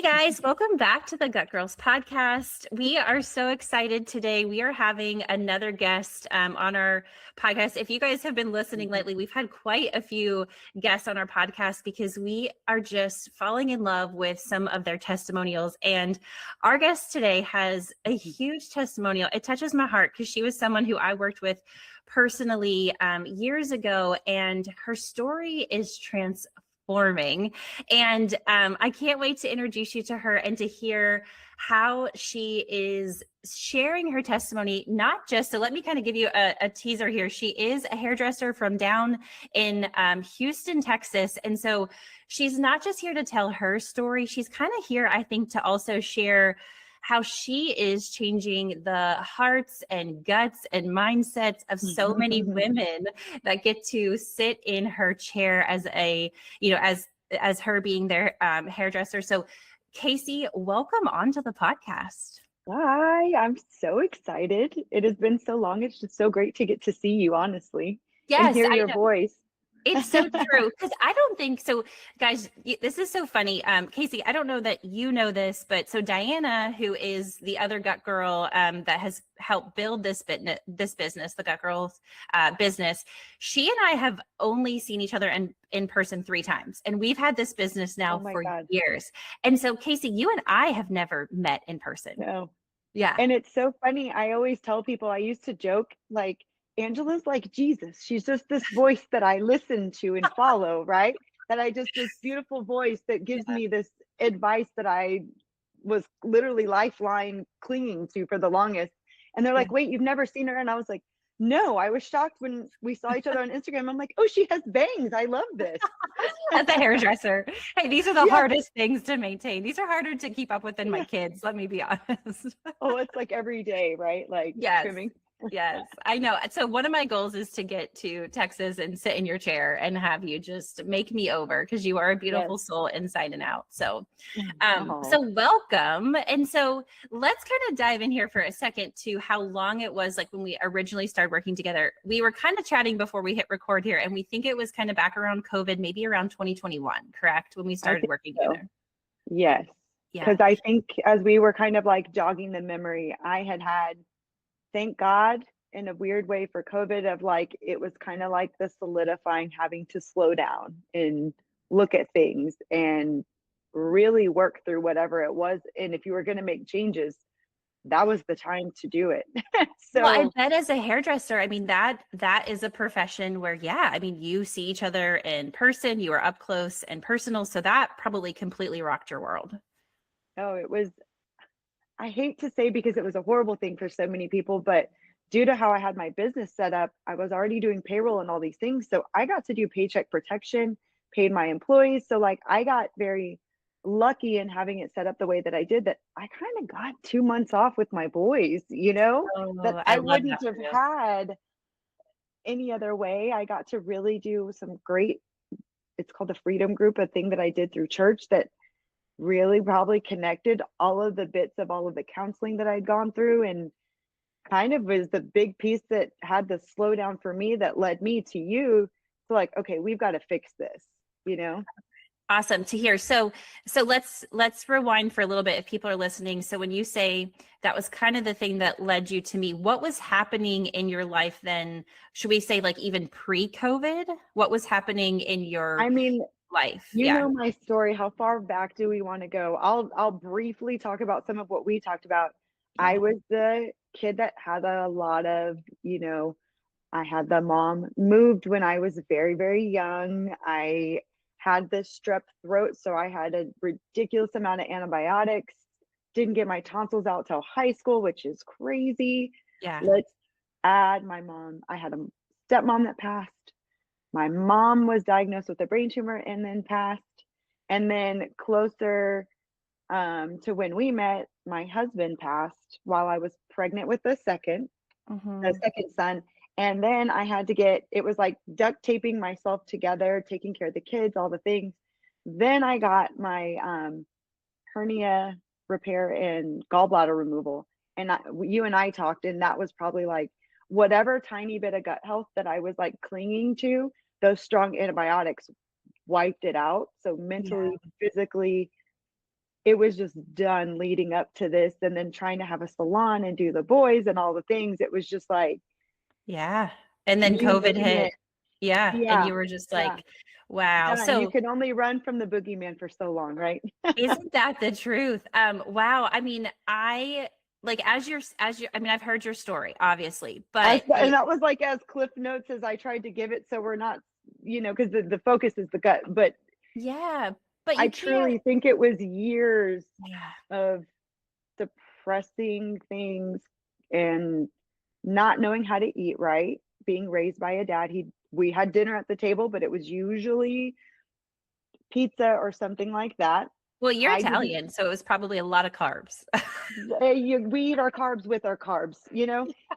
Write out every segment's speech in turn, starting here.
guys, welcome back to the Gut Girls podcast. We are so excited today. We are having another guest on our podcast. If you guys have been listening lately, we've had quite a few guests on our podcast because we are just falling in love with some of their testimonials. And our guest today has a huge testimonial. It touches my heart because she was someone who I worked with personally years ago, and her story is transforming. And I can't wait to introduce you to her and to hear how she is sharing her testimony. Not just, so let me kind of give you a teaser here. She is a hairdresser from down in Houston, Texas. And so she's not just here to tell her story. She's kind of here, I think, to also share how she is changing the hearts and guts and mindsets of so many women that get to sit in her chair as a, as her being their hairdresser. So Casey, welcome onto the podcast. Hi, I'm so excited. It has been so long. It's just so great to get to see you, honestly, and Yes, hear I your know. voice. It's so true, because I don't think so, guys. This is so funny. Casey, I don't know that you know this, but so Diana, who is the other gut girl that has helped build this business, the Gut Girls business, she and I have only seen each other in person 3 times, and we've had this business now Oh my for God. years. And so, Casey, you and I have never met in person. No. Yeah. And it's so funny. I always tell people, I used to joke, like, Angela's like Jesus. She's just this voice that I listen to and follow, right? This beautiful voice that gives me this advice that I was literally lifeline clinging to for the longest. And they're Yeah. like, wait, you've never seen her? And I was like, no, I was shocked when we saw each other on Instagram. I'm like, oh, she has bangs. I love this. As a hairdresser. Hey, these are the Yes. hardest things to maintain. These are harder to keep up with than my Yeah. kids. Let me be honest. Oh, it's like every day, right? Like Yes. trimming. Yes, I know. So one of my goals is to get to Texas and sit in your chair and have you just make me over, because you are a beautiful Yes. soul inside and out. So, Oh. so welcome. And so let's kind of dive in here for a second to how long it was, like when we originally started working together. We were kind of chatting before we hit record here, and we think it was kind of back around COVID, maybe around 2021, correct? When we started working together. Yes. Yeah. Because I think as we were kind of like jogging the memory, I had, thank God, in a weird way for COVID, of like, it was kind of like the solidifying, having to slow down and look at things and really work through whatever it was. And if you were going to make changes, that was the time to do it. Well, I So bet as a hairdresser, I mean, that is a profession where, yeah, I mean, you see each other in person, you are up close and personal. So that probably completely rocked your world. oh, it was, I hate to say, because it was a horrible thing for so many people, but due to how I had my business set up, I was already doing payroll and all these things. So I got to do paycheck protection, paid my employees. So like I got very lucky in having it set up the way that I did, that I kind of got 2 months off with my boys, that Oh, I I love wouldn't that have for you. had any other way. I got to really do some great, it's called the Freedom Group, a thing that I did through church that really probably connected all of the bits of all of the counseling that I'd gone through, and kind of was the big piece that had the slowdown for me that led me to you. So like, okay, we've got to fix this. Awesome to hear. So let's rewind for a little bit if people are listening. So when you say that was kind of the thing that led you to me, what was happening in your life then? Should we say like even pre-COVID? What was happening in your I mean, life? you Yeah. know my story. How far back do we want to go? I'll briefly talk about some of what we talked about. Yeah. I was the kid that had a lot of, I had the mom moved when I was very, very young. I had this strep throat, so I had a ridiculous amount of antibiotics. Didn't get my tonsils out till high school, which is crazy. Yeah. Let's add my mom. I had a stepmom that passed. My mom was diagnosed with a brain tumor and then passed. And then closer to when we met, my husband passed while I was pregnant with the second son. And then I had to it was like duct taping myself together, taking care of the kids, all the things. Then I got my hernia repair and gallbladder removal. And you and I talked, and that was probably like whatever tiny bit of gut health that I was like clinging to, those strong antibiotics wiped it out. So mentally, physically, it was just done leading up to this, and then trying to have a salon and do the boys and all the things. It was just like, Yeah. And then you COVID name hit. it. Yeah. And Yeah. you were just Yeah. like, wow. Done. You So can only run from the boogeyman for so long, right? isn't that the truth? Wow. I mean, I mean, I've heard your story, obviously, but And that was like as cliff notes as I tried to give it. So we're not, because the focus is the gut. But yeah, but I you can't. truly think it was years Yeah. of suppressing things and not knowing how to eat right, being raised by a dad. We had dinner at the table, but it was usually pizza or something like that. Well, you're I didn't Italian, so it was probably a lot of carbs. we eat our carbs with our carbs,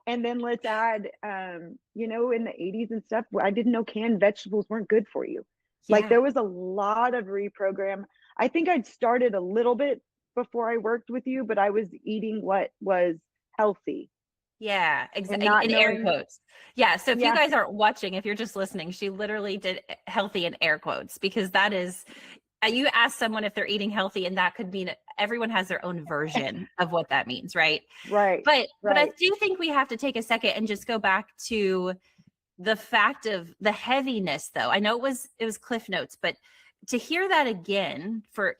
and then let's add, in the 80s and stuff, I didn't know canned vegetables weren't good for you. Like, Yeah. there was a lot of reprogram. I think I'd started a little bit before I worked with you, but I was eating what was healthy Yeah, and exactly. not In air knowing. quotes. Yeah. So if you Yeah. guys aren't watching, if you're just listening, she literally did healthy in air quotes because that is, you ask someone if they're eating healthy, and that could mean everyone has their own version of what that means, right? Right. But I Right. do think we have to take a second and just go back to the fact of the heaviness, though. I know it was cliff notes, but to hear that again for,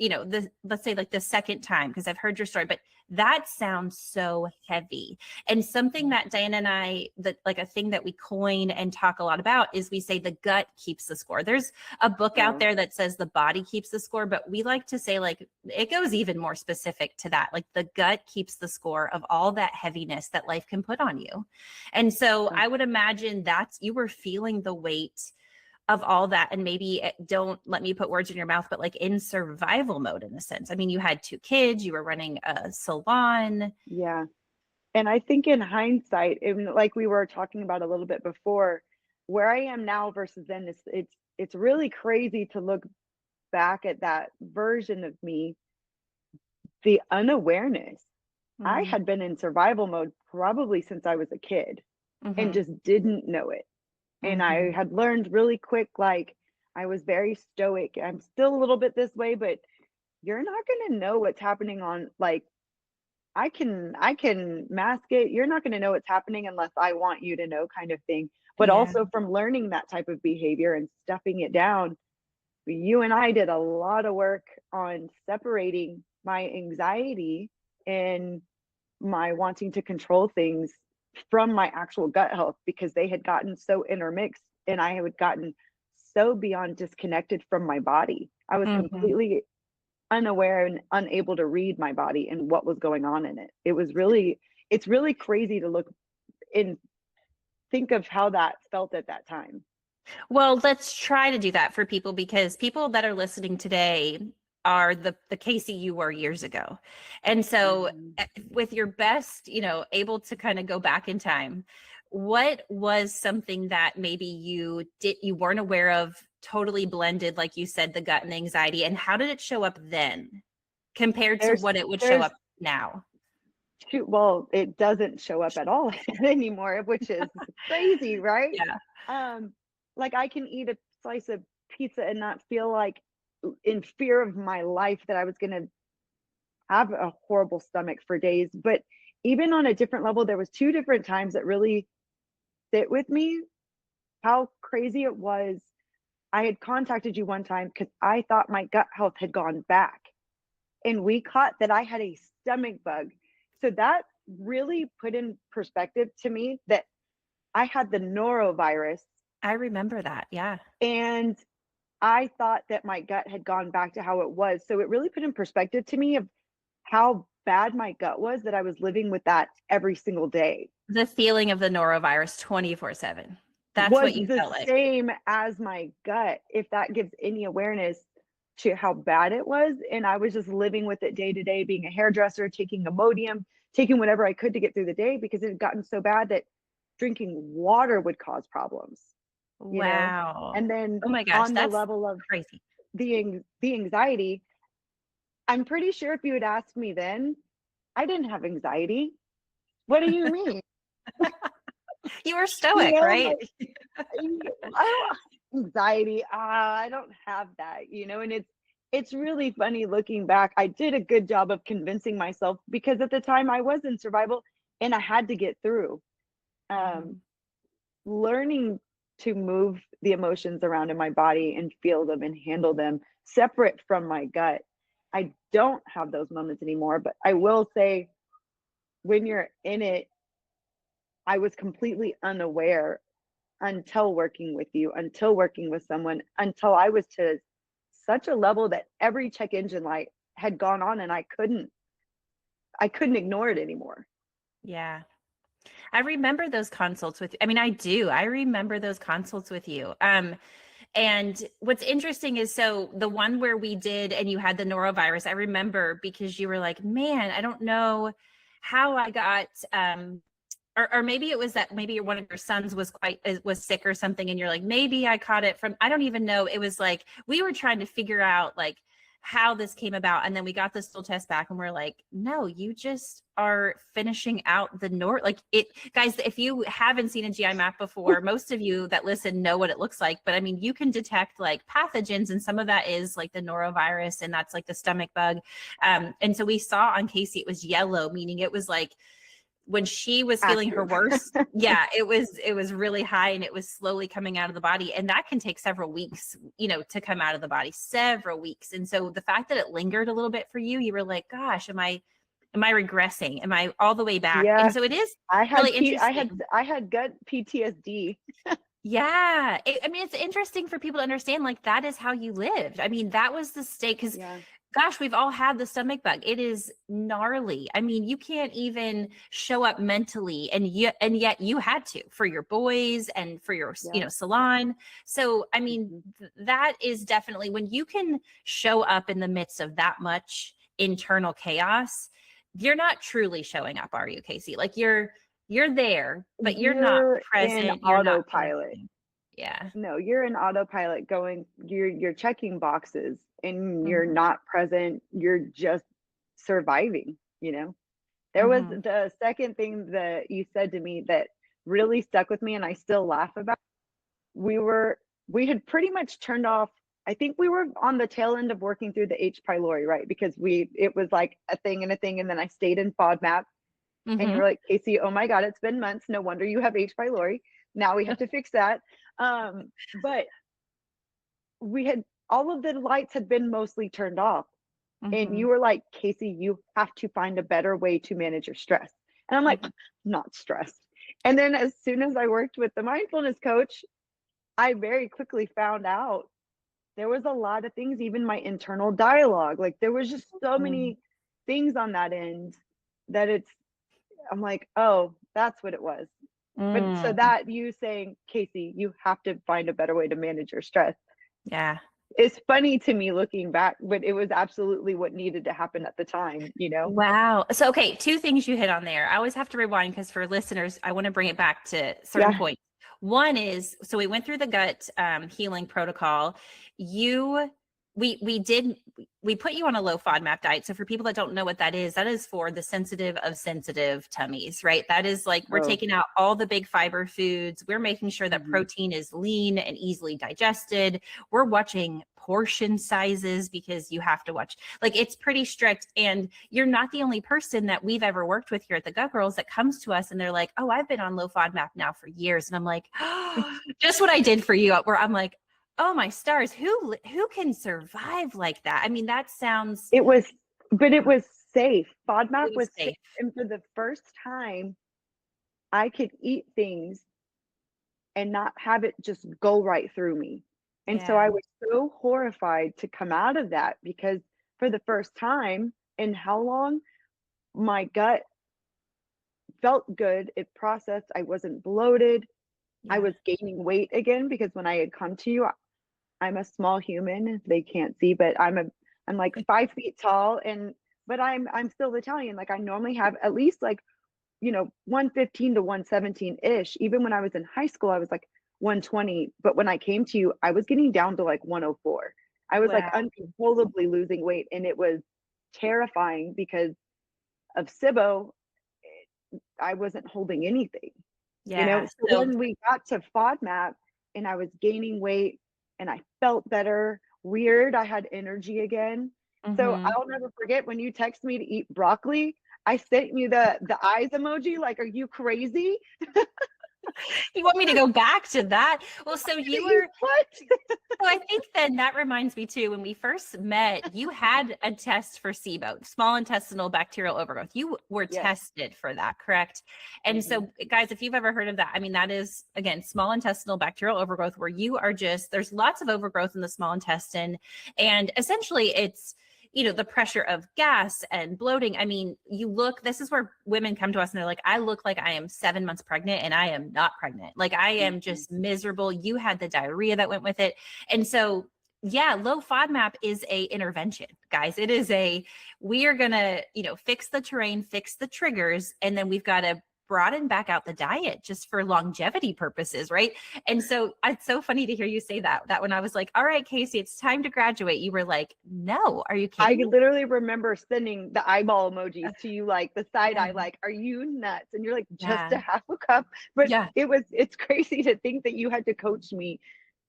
let's say like the second time, because I've heard your story, but that sounds so heavy. And something that Diana and I, that like a thing that we coin and talk a lot about is we say the gut keeps the score. There's a book out there that says the body keeps the score, but we like to say like it goes even more specific to that. Like the gut keeps the score of all that heaviness that life can put on you. And so I would imagine you were feeling the weight of all that. And maybe don't let me put words in your mouth, but like in survival mode in a sense. I mean, you had 2 kids, you were running a salon. Yeah. And I think in hindsight, and like we were talking about a little bit before, where I am now versus then, it's really crazy to look back at that version of me, the unawareness. I Mm-hmm. had been in survival mode probably since I was a kid and Mm-hmm. just didn't know it. And I Mm-hmm. had learned really quick, like, I was very stoic. I'm still a little bit this way, but you're not going to know what's happening on, like, I can mask it. You're not going to know what's happening unless I want you to know, kind of thing. But Yeah. also from learning that type of behavior and stuffing it down, you and I did a lot of work on separating my anxiety and my wanting to control things from my actual gut health, because they had gotten so intermixed and I had gotten so beyond disconnected from my body. I was Mm-hmm. completely unaware and unable to read my body and what was going on in it. It's really crazy to look and think of how that felt at that time. Well, let's try to do that for people, because people that are listening today are the Casey you were years ago. And so Mhm. with your best, able to kind of go back in time, what was something that maybe you weren't aware of, totally blended, like you said, the gut and the anxiety, and how did it show up then compared to There's what it would show there's up now? well, it doesn't show up at all anymore, which is crazy, right? Yeah. Um, like, I can eat a slice of pizza and not feel like in fear of my life that I was gonna have a horrible stomach for days. But even on a different level, there was 2 different times that really sit with me, how crazy it was. I had contacted you one time because I thought my gut health had gone back, and we caught that I had a stomach bug. So that really put in perspective to me that I had the norovirus, I remember that. Yeah. and I thought that my gut had gone back to how it was. So it really put in perspective to me of how bad my gut was, that I was living with that every single day. The feeling of the norovirus 24/7. That's Was what you the felt like. same as my gut, if that gives any awareness to how bad it was. And I was just living with it day to day, being a hairdresser, taking Imodium, taking whatever I could to get through the day, because it had gotten so bad that drinking water would cause problems, you know? Wow. And then Oh my gosh, on the that's level of crazy. the anxiety, I'm pretty sure if you had asked me then, I didn't have anxiety. What do you mean? You were You stoic, know, right? like, I don't anxiety. I don't have that, and it's really funny looking back. I did a good job of convincing myself because at the time I was in survival and I had to get through. Um, Mhm. Learning to move the emotions around in my body and feel them and handle them separate from my gut. I don't have those moments anymore, but I will say when you're in it, I was completely unaware until working with you, until working with someone, until I was to such a level that every check engine light had gone on and I couldn't ignore it anymore. Yeah. I remember those consults with, I mean, I do. I remember those consults with you. And what's interesting is so the one where we did and you had the norovirus, I remember because you were like, man, I don't know how I got or maybe it was that maybe one of your sons was sick or something and you're like, maybe I caught it from, I don't even know. It was like we were trying to figure out like how this came about, and then we got the stool test back and we're like, no, you just are finishing out the like it. Guys, if you haven't seen a GI map before, most of you that listen know what it looks like, but I mean, you can detect like pathogens, and some of that is like the norovirus, and that's like the stomach bug. And so we saw on Casey it was yellow, meaning it was like when she was feeling her Active. worst. Yeah, it was really high and it was slowly coming out of the body, and that can take several weeks, to come out of the body, several weeks. And so the fact that it lingered a little bit for you, you were like, gosh, am I regressing, am I all the way back? And Yeah, so it is I had really P I had interesting. I had gut PTSD. Yeah. I mean, it's interesting for people to understand, like, that is how you lived. I mean, that was the state, because Yeah, gosh, we've all had the stomach bug. It is gnarly. I mean, you can't even show up mentally, and yet you had to for your boys and for your, yeah. salon. So, I mean, Mhm. that is definitely when you can show up in the midst of that much internal chaos, you're not truly showing up, are you, Casey? Like you're there, but you're not You're in present. You're not autopilot. connecting. Yeah. No, you're in autopilot going, you're checking boxes and you're Hmm. not present. You're just surviving, you know? There was Hmm. the second thing that you said to me that really stuck with me and I still laugh about. We were we had pretty much turned off. I think we were on the tail end of working through the H. pylori, right? Because it was like a thing and a thing, and then I stayed in FODMAP, and you were Hmm. like, Casey, oh my God, it's been months. No wonder you have H. pylori. Now we have to fix that. But we had all of the lights had been mostly turned off. And Hmm. you were like, Casey, you have to find a better way to manage your stress. And I'm like, Hmm. not stressed. And then as soon as I worked with the mindfulness coach, I very quickly found out there was a lot of things, even my internal dialogue. Like there was just so Hmm. many things on that end that I'm like, oh, that's what it was. But so Mm. that you saying, Casey, you have to find a better way to manage your stress. Yeah. It's funny to me looking back, but it was absolutely what needed to happen at the time, you know? Wow. So, okay, two things you hit on there. I always have to rewind because for listeners, I want to bring it back to certain Yeah. points. One is, so we went through the gut healing protocol. You, we put you on a low FODMAP diet. So for people that don't know what that is for the sensitive of sensitive tummies, right? That is like we're Oh, taking out all the big fiber foods. We're making sure that hmm, protein is lean and easily digested. We're watching portion sizes because you have to watch, like, it's pretty strict. And you're not the only person that we've ever worked with here at the Gut Girls that comes to us and they're like, oh, I've been on low FODMAP now for years. And I'm like, oh, just what I did for you, where I'm like, oh my stars, who can survive like that? I mean, that sounds, it was, but it was safe. FODMAP it was was safe. safe. And for the first time, I could eat things and not have it just go right through me. And so I Yeah. was so horrified to come out of that because for the first time in how long, my gut felt good. It processed. I wasn't bloated. I Yeah. was gaining weight again because when I had come to you, I'm a small human. They can't see, but I'm like 5 feet tall, and but I'm still Italian. Like I normally have at least like 115 to 117 ish. Even when I was in high school, I was like 120. But when I came to you, I was getting down to like 104. I was like Wow. uncontrollably losing weight, and it was terrifying because of SIBO. I wasn't holding anything. Yeah. So So when we got to FODMAP and I was gaining weight and I felt better, weird. I had energy again. So Mm-hmm. I'll never forget when you text me to eat broccoli. I sent you the eyes emoji. Like, are you crazy? You want me to go back to that? Well, so you were, What? so I think then that reminds me too, when we first met, you had a test for SIBO, small intestinal bacterial overgrowth. You were Yes. tested for that, correct? And Hmm. so, guys, if you've ever heard of that, I mean, that is, again, small intestinal bacterial overgrowth, where you are just, there's lots of overgrowth in the small intestine. And essentially, it's, the pressure of gas and bloating. I mean, this is where women come to us and they're like, I look like I am 7 months pregnant and I am not pregnant. Like, I am Hmm. just miserable. You had the diarrhea that went with it. And so, yeah, low FODMAP is a intervention, guys. It is we are going to, fix the terrain, fix the triggers, and then we've got to broaden back out the diet just for longevity purposes, right? And so it's so funny to hear you say that when I was like, all right, Casey, it's time to graduate, you were like, no, are you I kidding me? literally remember sending the eyeball emojis to you, like the side Yeah. eye, like, are you nuts? And you're like, just Yeah. a half a cup. But Yeah. it's crazy to think that you had to coach me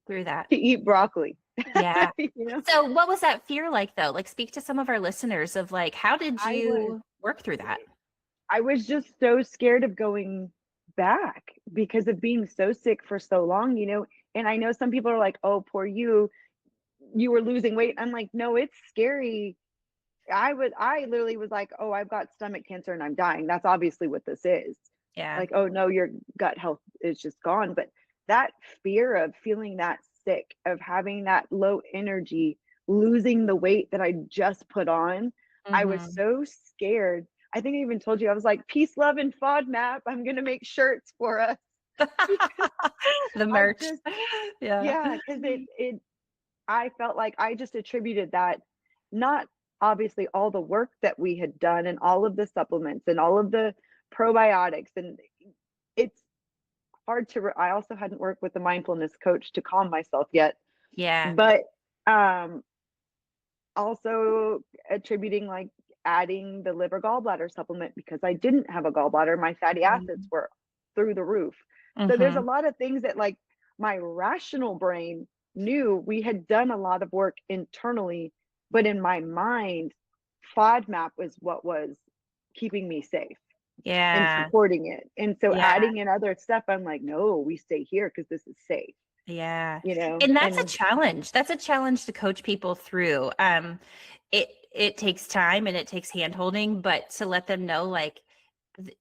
Through that. to eat broccoli. Yeah. You know, So what was that fear like though? Like, speak to some of our listeners of like, how did I was you work through that? I was just so scared of going back because of being so sick for so long, and I know some people are like, oh, poor you were losing weight. I'm like, no, it's scary. I literally was like, oh, I've got stomach cancer and I'm dying. That's obviously what this is. Yeah. Like, oh no, your gut health is just gone. But that fear of feeling that sick, of having that low energy, losing the weight that I just put on, I was Mm-hmm. so scared. I think I even told you, I was like, peace, love, and FODMAP. I'm gonna make shirts for us. Because The I merch. just, Yeah. yeah, because I felt like I just attributed that, not obviously all the work that we had done and all of the supplements and all of the probiotics, and it's hard to I also hadn't worked with a mindfulness coach to calm myself yet, Yeah. but um also attributing, like, adding the liver gallbladder supplement because I didn't have a gallbladder. My fatty acids were through the roof. So there's a Mm-hmm. lot of things that, like, my rational brain knew we had done a lot of work internally, but in my mind, FODMAP was what was keeping me safe and Yeah. supporting it. And so Yeah. adding in other stuff, I'm like, no, we stay here because this is safe, Yeah. you know? And that's a And challenge. That's a challenge to coach people through. It takes time and it takes hand holding, but to let them know, like,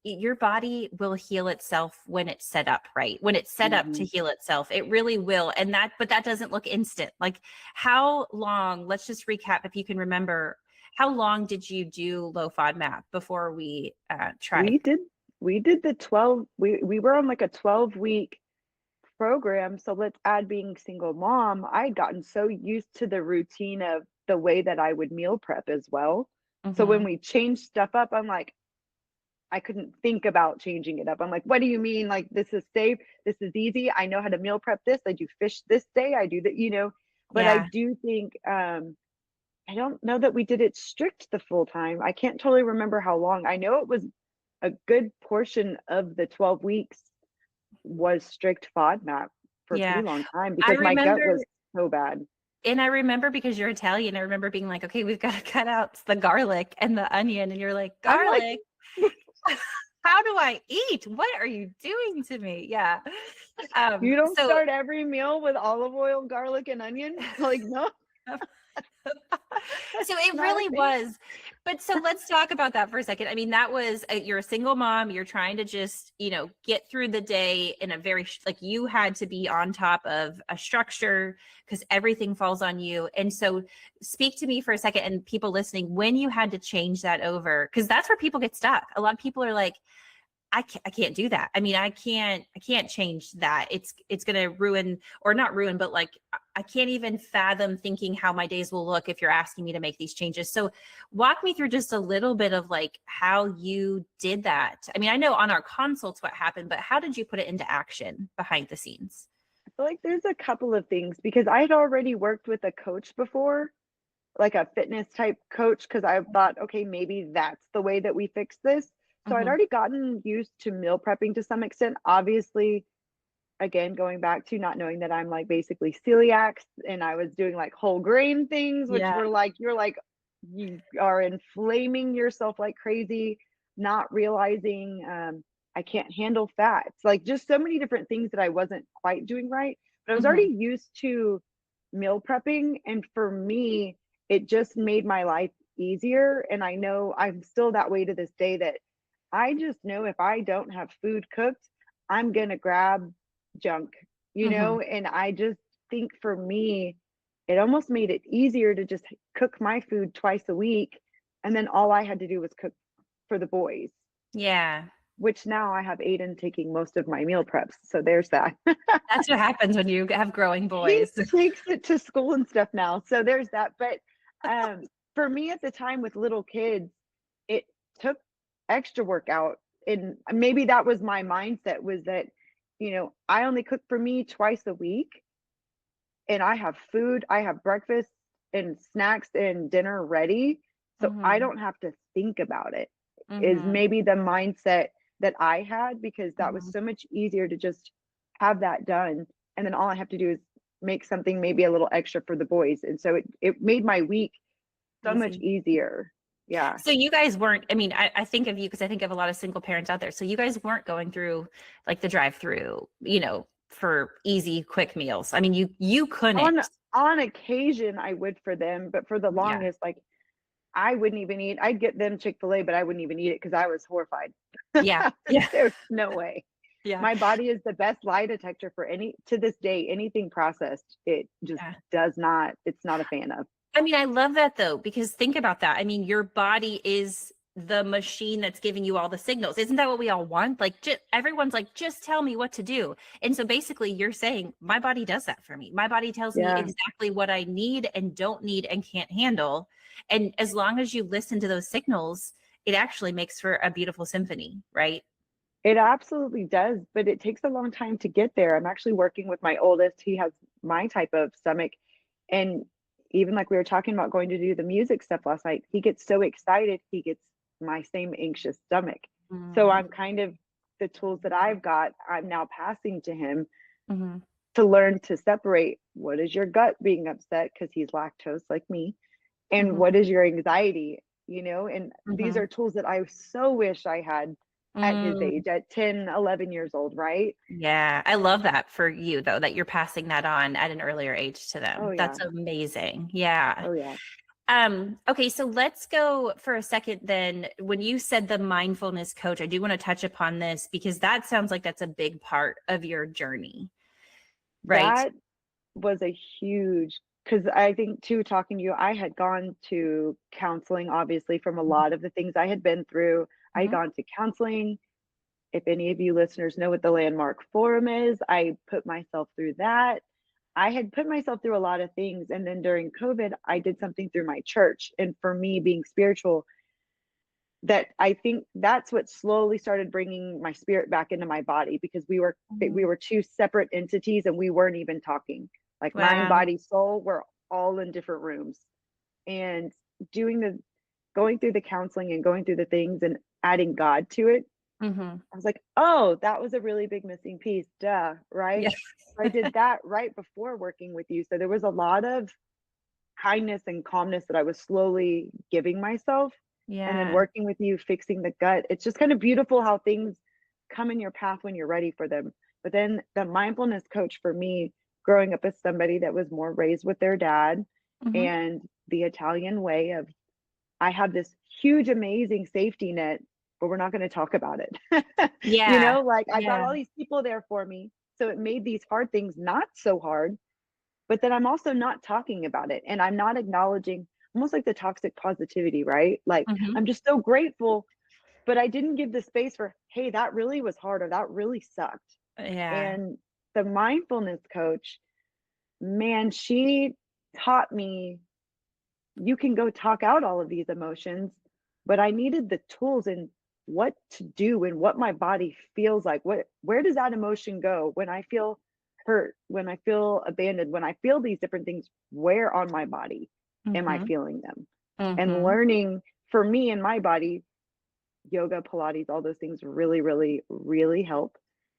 your body will heal itself when it's set up right. When it's set up to mhm. heal itself, it really will. But that doesn't look instant. Like, how long, let's just recap if you can remember, how long did you do low FODMAP before we tried? we did we did the 12, we were on like a 12-week program. So let's add being single mom. I'd gotten so used to the routine of the way that I would meal prep as well. So when Mm-hmm. we changed stuff up, I'm like, I couldn't think about changing it up. I'm like, what do you mean? Like, this is safe. This is easy. I know how to meal prep this. I do fish this day. I do that. But I Yeah. do think, I don't know that we did it strict the full time. I can't totally remember how long. I know it was a good portion of the 12 weeks was strict FODMAP for a pretty Yeah. long time I because my gut remember was so bad. And I remember, because you're Italian, I remember being like, okay, we've got to cut out the garlic and the onion. And you're like, I'm like, garlic? How do I eat? What are you doing to me? Yeah. you don't So start every meal with olive oil, garlic, and onion? Like, no, so that's it not a really thing. was. But so let's talk about that for a second. I mean, that was you're a single mom, you're trying to just, get through the day in a very like, you had to be on top of a structure because everything falls on you. And so speak to me for a second, and people listening, when you had to change that over, because that's where people get stuck. A lot of people are like, I can't do that. I mean, I can't change that. It's going to ruin, or not ruin, but like, I can't even fathom thinking how my days will look if you're asking me to make these changes. So walk me through just a little bit of like how you did that. I mean, I know on our consults what happened, but how did you put it into action behind the scenes? I feel like there's a couple of things because I had already worked with a coach before, like a fitness type coach, because I thought, okay, maybe that's the way that we fix this. So I'd Mm-hmm. already gotten used to meal prepping to some extent. Obviously, again, going back to not knowing that I'm like basically celiac, and I was doing like whole grain things, which Yeah. were like, you're like, you are inflaming yourself like crazy, not realizing I can't handle fats, like just so many different things that I wasn't quite doing right. But I was Mhm. already used to meal prepping. And for me, it just made my life easier. And I know I'm still that way to this day, that I just know if I don't have food cooked, I'm going to grab junk, Mhm. and I just think for me, it almost made it easier to just cook my food twice a week. And then all I had to do was cook for the boys, Yeah. which now I have Aiden taking most of my meal preps. So there's that. That's what happens when you have growing He boys. takes it to school and stuff now. So there's that. But for me at the time with little kids, it took extra work out. And maybe that was my mindset, was that, I only cook for me twice a week, and I have food, I have breakfast and snacks and dinner ready. So I Mhm. don't have to think about it, is Mhm. maybe the mindset that I had, because that was Mhm. so much easier to just have that done. And then all I have to do is make something maybe a little extra for the boys. And so it made my week so much Easy. easier. Yeah. So you guys weren't, I mean, I think of you because I think of a lot of single parents out there. So you guys weren't going through like the drive-through, for easy, quick meals. I mean, you couldn't. On occasion I would for them, but for the Yeah. longest, like I wouldn't even eat. I'd get them Chick-fil-A, but I wouldn't even eat it because I was horrified. Yeah. Yeah. There's no way. Yeah. My body is the best lie detector for to this day, anything processed. It just Yeah. does not, it's not a fan of. I mean, I love that though, because think about that. I mean, your body is the machine that's giving you all the signals. Isn't that what we all want? Like, everyone's like, just tell me what to do. And so basically, you're saying, my body does that for me. My body tells me Yeah, exactly what I need and don't need and can't handle. And as long as you listen to those signals, it actually makes for a beautiful symphony, right? it absolutely does, but it takes a long time to get there. I'm actually working with my oldest. He has my type of stomach. And even like we were talking about going to do the music stuff last night, he gets so excited, he gets my same anxious stomach. So Mm-hmm. I'm kind of, the tools that I've got, I'm now passing to him Mm-hmm. to learn to separate what is your gut being upset because he's lactose like me, and Mm-hmm. what is your anxiety, and these Mm-hmm. are tools that I so wish I had at his age, at 10, 11 years old, right? Yeah, I love that for you though, that you're passing that on at an earlier age to Oh them. yeah. That's amazing. Yeah. Oh yeah. Okay, so let's go for a second then. When you said the mindfulness coach, I do want to touch upon this because that sounds like that's a big part of your journey, right? That was a huge, because I think too, talking to you, I had gone to counseling, obviously, from a lot of the things I had been through. I had Mm-hmm. gone to counseling. If any of you listeners know what the Landmark Forum is, I put myself through that. I had put myself through a lot of things. And then during COVID, I did something through my church. And for me, being spiritual, that I think that's what slowly started bringing my spirit back into my body, because we Mm-hmm. were two separate entities and we weren't even talking. Like mind, Wow. body, soul, we're all in different rooms. And doing the going through the counseling and going through the things and adding God to it, Mm-hmm. I was like, oh, that was a really big missing piece. Duh, right? Yeah. I did that right before working with you. So there was a lot of kindness and calmness that I was slowly giving myself. And then Yeah. working with you, fixing the gut. It's just kind of beautiful how things come in your path when you're ready for them. But then the mindfulness coach for me, growing up as somebody that was more raised with their dad Mm-hmm. and the Italian way of, I have this huge, amazing safety net, but we're not going to talk about it. Yeah. Like I've got Yeah. all these people there for me. So it made these hard things not so hard, but then I'm also not talking about it, and I'm not acknowledging, almost like the toxic positivity, right? Like Mm-hmm. I'm just so grateful, but I didn't give the space for, hey, that really was hard, or that really sucked. Yeah. And the mindfulness coach, man, she taught me, you can go talk out all of these emotions, but I needed the tools and what to do and what my body feels like. Where does that emotion go when I feel hurt, when I feel abandoned, when I feel these different things, where on my body am I Mm-hmm. feeling them? And Mm-hmm. learning, for me and my body, yoga, Pilates, all those things really, really, really help.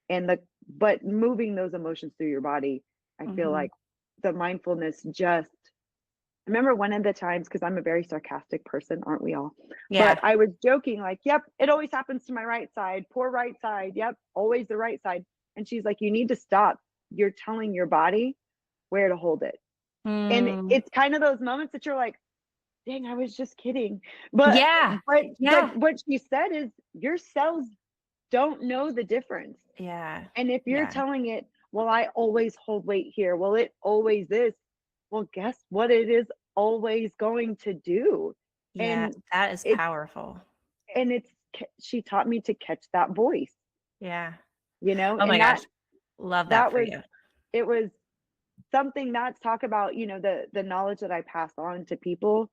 but moving those emotions through your body, I feel Mhm. like the mindfulness just, I remember one of the times, because I'm a very sarcastic person, aren't we all? But Yeah. I was joking, like, yep, it always happens to my right side, poor right side. Yep, always the right side. And she's like, you need to stop. You're telling your body where to hold it. And Mm. it's kind of those moments that you're like, dang, I was just kidding. But Yeah. but but Yeah. what she said is your cells don't know the difference. Yeah. And if you're Yeah. telling it, well, I always hold weight here. Well, it always is. Well, guess what it is always going to do. Yeah. And That is it's powerful. she taught me to catch that voice, Yeah. Oh my and gosh. Love that that for was you. it was something that's talk about, the knowledge that I pass on to people.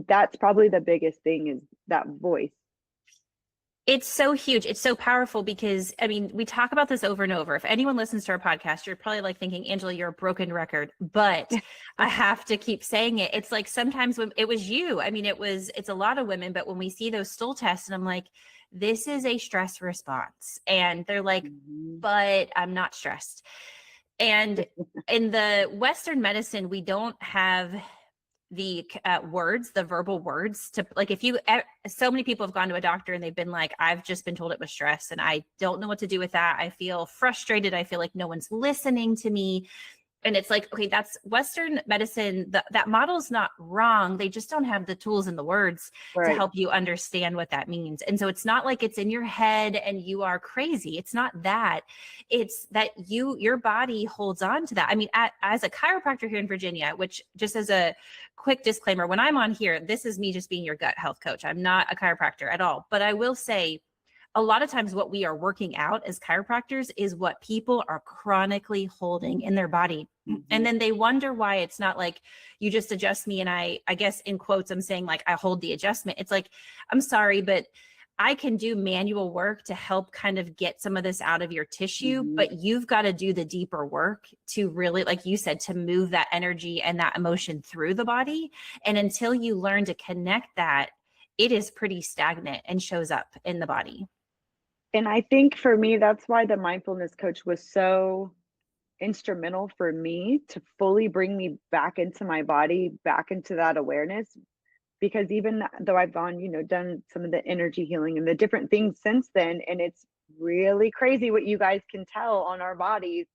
That's probably the biggest thing is that voice. It's so huge. It's so powerful because, I mean, we talk about this over and over. If anyone listens to our podcast, you're probably like thinking, Angela, you're a broken record, but I have to keep saying it. It's like sometimes when it was you, I mean, it's a lot of women, but when we see those stool tests and I'm like, this is a stress response. And they're like, Mhm. but I'm not stressed. And in the Western medicine, we don't have the words, the verbal words to like, if you, so many people have gone to a doctor and they've been like, I've just been told it was stress and I don't know what to do with that. I feel frustrated. I feel like no one's listening to me. And it's like, okay, that's Western medicine. That model's not wrong. They just don't have the tools and the words to Right. help you understand what that means. And so it's not like it's in your head and you are crazy. It's not that. It's that your body holds on to that. I mean, as a chiropractor here in Virginia, which just as a quick disclaimer, when I'm on here, this is me just being your gut health coach. I'm not a chiropractor at all. But I will say, a lot of times what we are working out as chiropractors is what people are chronically holding in their body. And Mhm. then they wonder why it's not like you just adjust me. And I guess in quotes, I'm saying like I hold the adjustment. It's like, I'm sorry, but I can do manual work to help kind of get some of this out of your tissue, Mhm. but you've got to do the deeper work to really, like you said, to move that energy and that emotion through the body. And until you learn to connect that, it is pretty stagnant and shows up in the body. And I think for me, that's why the mindfulness coach was so instrumental for me to fully bring me back into my body, back into that awareness. Because even though I've gone, done some of the energy healing and the different things since then, and it's really crazy what you guys can tell on our bodies,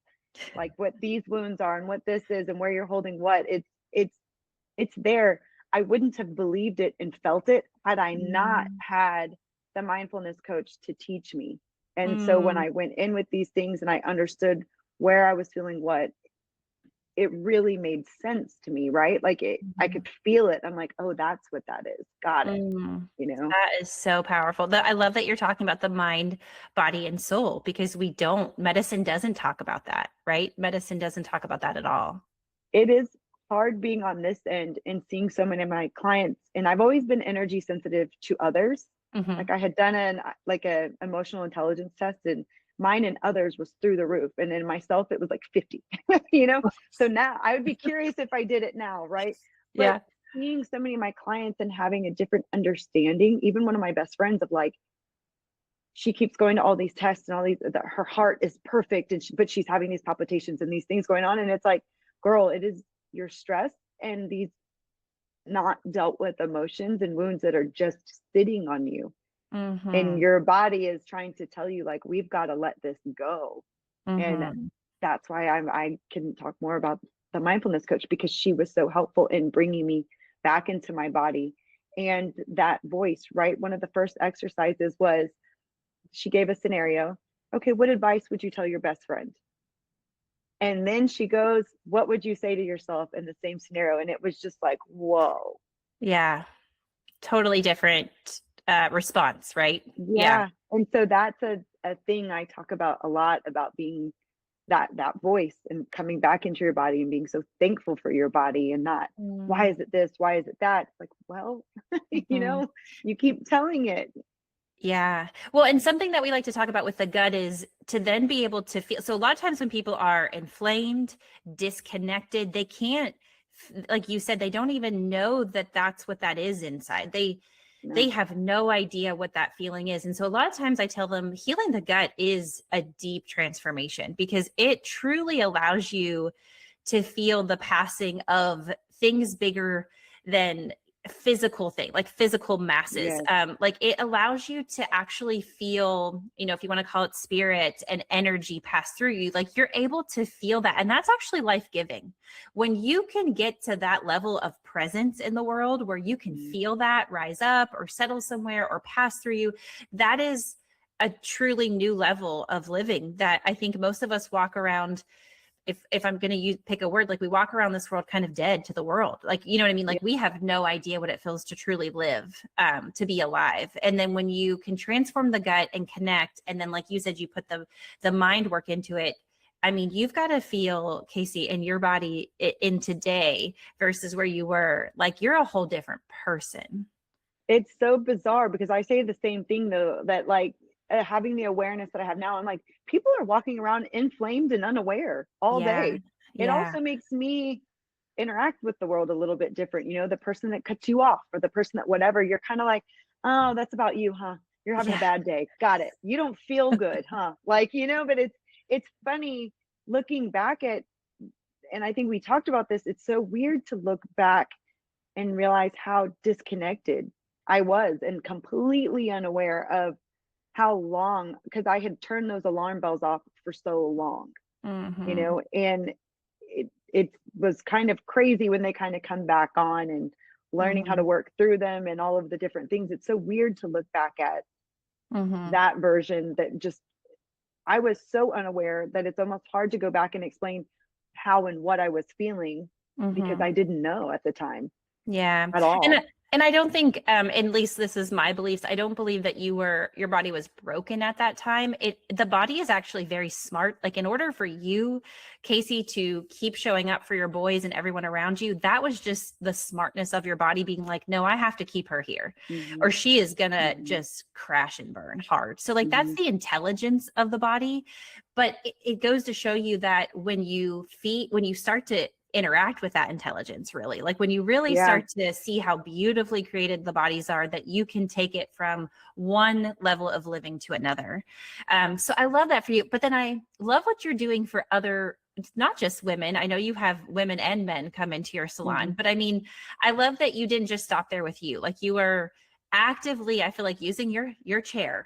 like what these wounds are and what this is and where you're holding what. It's there. I wouldn't have believed it and felt it had I not Mm, had the mindfulness coach to teach me. And so when mm, I went in with these things and I understood where I was feeling what, it really made sense to me, right? Like I mhm, could feel it. I'm like, oh, that's what that is. Got it. mm. You know, That is so powerful. I love that you're talking about the mind, body, and soul because medicine doesn't talk about that, right? Medicine doesn't talk about that at all. it is hard being on this end and seeing so many of my clients. And I've always been energy sensitive to others. Hmm. Like I had done a emotional intelligence test, and mine and others was through the roof. And in myself, it was like 50, you know? So now I would be curious if I did it now, right? But Yeah. seeing so many of my clients and having a different understanding, even one of my best friends of like, she keeps going to all these tests and all these, that her heart is perfect. And but she's having these palpitations and these things going on. And it's like, girl, it is your stress and these not dealt with emotions and wounds that are just sitting on you, and Hmm. your body is trying to tell you like we've got to let this go. And Hmm. that's why I can talk more about the mindfulness coach, because she was so helpful in bringing me back into my body. And that voice, right, one of the first exercises was she gave a scenario. Okay, what advice would you tell your best friend? And then she goes, what would you say to yourself in the same scenario? And it was just like, whoa. Yeah. Totally different response, right? Yeah. Yeah. And so that's a thing I talk about a lot, about being that voice and coming back into your body and being so thankful for your body, and not, why Mm, is it this? Why is it that? It's like, well, mhm. you keep telling it. Yeah. Well, and something that we like to talk about with the gut is to then be able to feel. So, a lot of times when people are inflamed, disconnected, they can't, like you said, they don't even know that that's what that is inside. they No. have no idea what that feeling is. And so a lot of times I tell them healing the gut is a deep transformation because it truly allows you to feel the passing of things bigger than physical thing, like physical masses. Yes. Like it allows you to actually feel, you know, if you want to call it spirit and energy pass through you, like you're able to feel that. And that's actually life-giving. When you can get to that level of presence in the world where you can Mm. feel that rise up or settle somewhere or pass through you, that is a truly new level of living that I think most of us walk around. If I'm going to pick a word, like we walk around this world kind of dead to the world. Like, you know what I mean? Yeah. Like we have no idea what it feels to truly live, to be alive. And then when you can transform the gut and connect, and then like you said, you put the mind work into it. I mean, you've got to feel, Casey, in your body in today versus where you were, like you're a whole different person. It's so bizarre because I say the same thing though, that like having the awareness that I have now, I'm like, people are walking around inflamed and unaware all Yeah. day. It Yeah. also makes me interact with the world a little bit different. You know, the person that cuts you off or the person that whatever, you're kind of like, oh, that's about you, huh? You're having a Yeah. bad day. Got it. You don't feel good, huh? Like, you know, but it's funny looking back at, and I think we talked about this, it's so weird to look back and realize how disconnected I was and completely unaware of how long, because I had turned those alarm bells off for so long, you Mm-hmm. know, and it was kind of crazy when they kind of come back on and learning how Mm-hmm. to work through them and all of the different things. It's so weird to look back at Mm-hmm. that version that just I was so unaware that it's almost hard to go back and explain how and what I was feeling because Mm-hmm. I didn't know at the time Yeah. at And all. and I don't think at least this is my beliefs. I don't believe that your body was broken at that time. The body is actually very smart. Like in order for you, Casey, to keep showing up for your boys and everyone around you, that was just the smartness of your body being like, no, I have to keep her here Mm-hmm. or she is gonna Mm-hmm. just crash and burn hard. So like that's Mm-hmm. the intelligence of the body. But it goes to show you that when you start to interact with that intelligence, really like when you really Yeah. start to see how beautifully created the bodies are, that you can take it from one level of living to another. So I love that for you, but then I love what you're doing for other, not just women. I know you have women and men come into your Mm-hmm. salon, but I mean, I love that you didn't just stop there with you. Like you were actively, I feel like, using your chair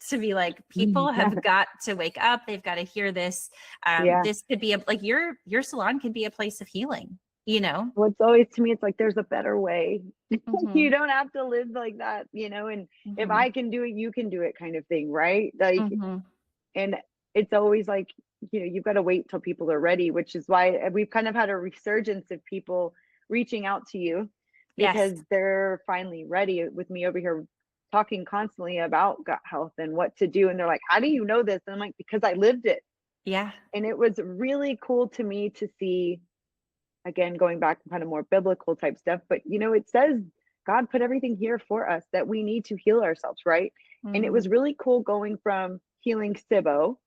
to be like, people have got to wake up, they've got to hear this. Yeah. This could be like your salon can be a place of healing, you know. Well, it's always to me, it's like there's a better way. You Mm-hmm. don't have to live like that, you know, and if Mm-hmm. I can do it, you can do it kind of thing, right? Like, Mm-hmm. and it's always like, you know, you've got to wait till people are ready, which is why we've kind of had a resurgence of people reaching out to you Yes. because they're finally ready with me over here talking constantly about gut health and what to do. And they're like, how do you know this? And I'm like, because I lived it. Yeah. And it was really cool to me to see, again, going back to kind of more biblical type stuff, but you know, it says God put everything here for us that we need to heal ourselves, right? And it Mm-hmm. was really cool going from healing SIBO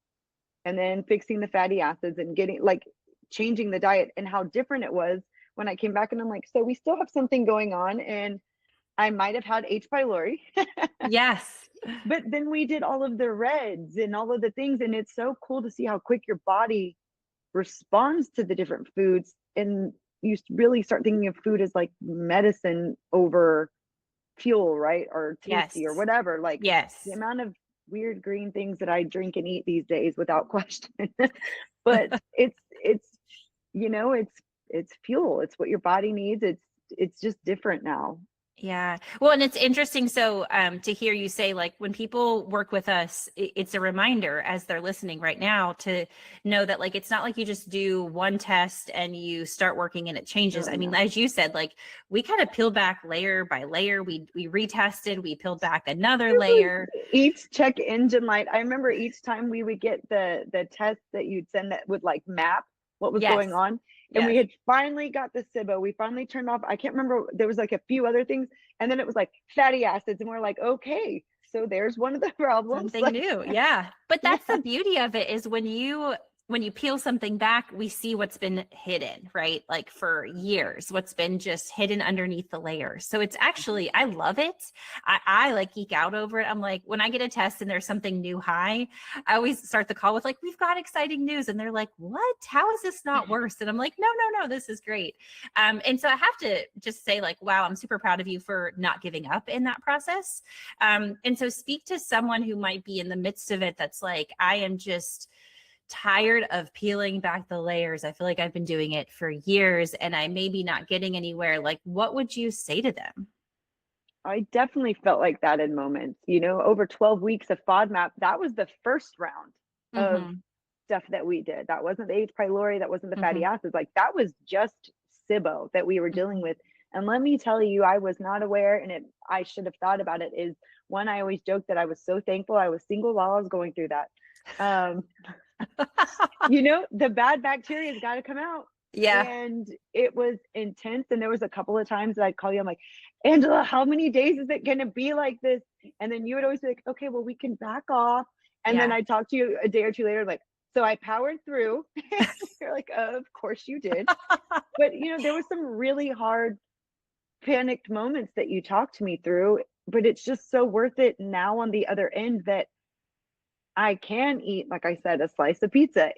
and then fixing the fatty acids and getting like changing the diet and how different it was when I came back and I'm like, so we still have something going on and I might have had H. pylori, Yes. but then we did all of the reds and all of the things. And it's so cool to see how quick your body responds to the different foods. And you really start thinking of food as like medicine over fuel, right? Or tasty or Yes. whatever. Like the Yes. amount of weird green things that I drink and eat these days without question. But it's you know, it's fuel. It's what your body needs. It's just different now. Yeah. Well, and it's interesting. So, to hear you say, like, when people work with us, it's a reminder as they're listening right now to know that, like, it's not like you just do one test and you start working and it changes. Oh I mean, no. as you said, like, we kind of peeled back layer by layer. We retested, we peeled back another It was layer. each check engine light. I remember each time we would get the test that you'd send that would like map what was Yes. going on. And we Yes. had finally got the SIBO. We finally turned off. I can't remember. There was like a few other things. And then it was like fatty acids. And we're like, okay, so there's one of the problems. Something Like, new. Yeah. But yeah. that's the beauty of it is when you when you peel something back, we see what's been hidden, right? Like for years, what's been just hidden underneath the layers. So it's actually, I love it. I like geek out over it. I'm like, when I get a test and there's something new high, I always start the call with like, we've got exciting news. And they're like, what? How is this not worse? And I'm like, no, this is great. And so I have to just say like, wow, I'm super proud of you for not giving up in that process. And so speak to someone who might be in the midst of it. That's like, I am just tired of peeling back the layers. I feel like I've been doing it for years and I may be not getting anywhere. Like, what would you say to them? I definitely felt like that in moments, over 12 weeks of FODMAP, that was the first round of Mm-hmm. stuff that we did. That wasn't the H. pylori, that wasn't the Mm-hmm. fatty acids. Like that was just SIBO that we were dealing with. And let me tell you, I was not aware, and I should have thought about it. Is one, I always joke that I was so thankful I was single while I was going through that. Um, the bad bacteria's got to come out. Yeah. And it was intense. And there was a couple of times that I'd call you, I'm like, Angela, how many days is it going to be like this? And then you would always be like, okay, well, we can back off. And then Yeah. I'd talk to you a day or two later, like, so I powered through. You're like, of course you did. But, there was some really hard, panicked moments that you talked to me through. But it's just so worth it now on the other end that I can eat, like I said, a slice of pizza.